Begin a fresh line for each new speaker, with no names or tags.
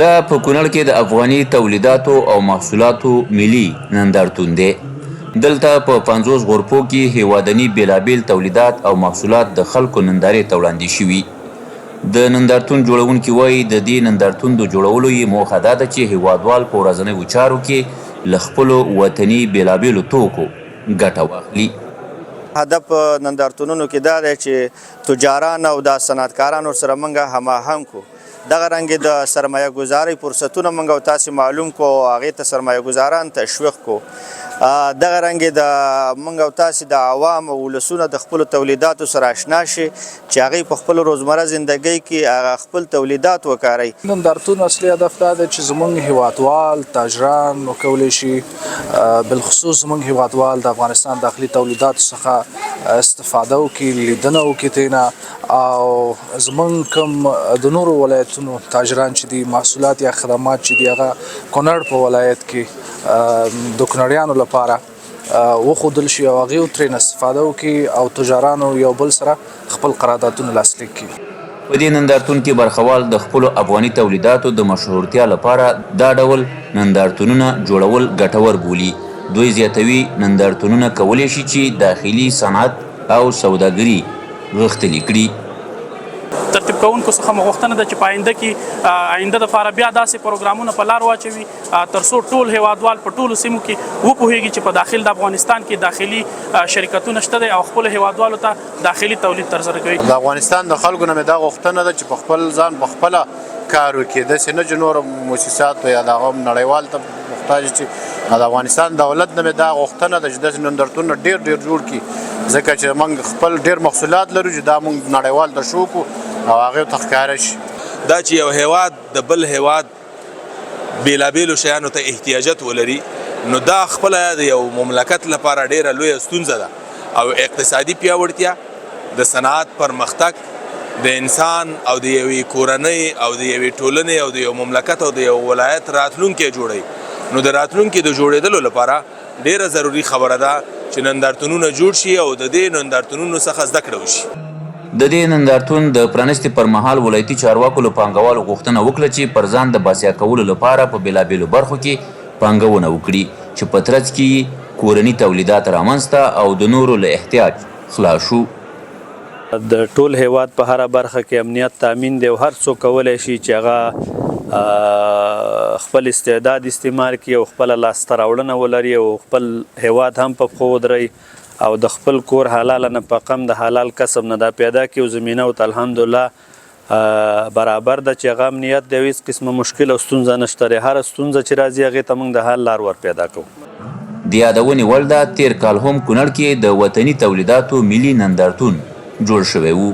دا په کونړ کې د افغاني تولیداتو او محصولاتو ملي نندارتون دی. دلته په 50 غرفو کې هیوادني بیلابیل تولیدات او محصولات د خلکو نندارې ته وړاندې شوي. د نندارتون جوړونکي وایي د دې نندارتون د جوړولو یې موخه دا ده چې هیوادوال په ورځنیو چارو کې له خپلو وطني بیلابیلو توکو ګټه واخلي.
هدف نندارتونونو کې دا دی چې تجاران او د صنعتکارانو سره موږ هماهنګ کړو. دغه رنګې د سرمایه ګذارۍ فرصتونه موږ او تاسې معلوم کړو او هغې ته سرمایه ګذاران تشویق کړو. دغه رنګې د موږ او تاسې د عوام او ولسونه د خپلو تولیداتو سره اشنا شي چې هغوی په خپل روزمره زندګۍ کې هغه خپل تولیدات وکاروي.
نندارتون اصلي هدف دا دی چې زموږ هیوادوال تاجران وکولی شي بالخصوص زموږ هیوادوال د افغانستان داخلي تولیداتو څخه استفاده وکړي، لیدنه وکړي ترېنه، او زموږ کوم د نورو ولایتونو تاجران چې دي محصولات یا خدمات چې دي هغه کونړ په ولایت کې د کونړیانو لپاره وښودل شي او هغوی ترېنه استفاده وکړي او تجارانو یو بل سره خپل قراردادونه لاسلیک کړي.
په دې نندارتون کې برخوال د خپلو افغاني تولیداتو د مشهورتیا لپاره دا ډول نندارتونونه جوړول ګټور بولي. دوی زیاتوي نندارتونونه کولی شي چې داخلي صنعت او سوداګري غښتلي کړي.
ترتیب کوونکو څخه مو غوښتنه ده چې په آینده دپاره بیا داسې پروګرامونه په لار واچوي تر څو ټول هیوادوال په ټولو سیمو کې وپوهېږي چې په داخل د افغانستان کې داخلي شرکتونه شته دی او خپلو هیوادوالو ته داخلي تولید ترسره کوي.
د افغانستان د خلکو نه مې دا غوښتنه ده چې په خپل ځان په خپله کار وکړي، داسې نه چې نور مؤسساتو یا د هغه نړیوال ته محتاج چې د افغانستان دولت نه مې دا غوښتنه ده چې داسې نندارتونونه ډېر جوړ کړي، ځکه چې موږ خپل ډېر محصولات لرو چې دا موږ نړیوال ته شو کړو او هغې ته ښکاره شي.
دا چې یو هیواد د بل هیواد بیلابیلو شیانو ته احتیاجات ولري نو دا خپله د یو مملکت لپاره ډېره لویه ستونزه ده او اقتصادي پیاوړتیا د صنعت پرمختګ د انسان او د یوې کورنۍ او د یوې ټولنې او د یو مملکت او د یو ولایت راتلونکی جوړوي. نو د راتلونکي د جوړېدلو لپاره ډېره ضروري خبره ده چې نندارتونونه جوړ شي او د دې نندارتونونو څخه زده کړه وشي.
د دې نندارتون د پرانستې پر مهال ولایتي چارواکو له پانګوالو غوښتنه وکړه چې پر ځان د باسیا کولو لپاره په بېلابېلو برخو کې پانګونه وکړي چې په ترڅ کې کورني تولیدات رامنځته او د نورو له احتیاج خلاص شو.
د ټول هیواد په هره برخه کې امنیت تامین دی او هر څوک کولی شي چې هغه خپل استعداد استعمال کړي او خپله لاسته راوړنه ولري او خپل هیواد هم په پښو ودروي او د خپل کور حلاله نفقه هم د حلال کسب نه دا پیدا کړي او زمینه ورته الحمدلله برابر ده چې هغه امنیت دی او هېڅ قسمه مشکل او ستونزه نشته دی. هره ستونزه چې راځي هغې ته موږ د حل لار ور پیدا کوو.
د یادونې وړ ده تېر کال هم کونړ کې د وطني تولیداتو ملي نندارتون جوړ شوی و.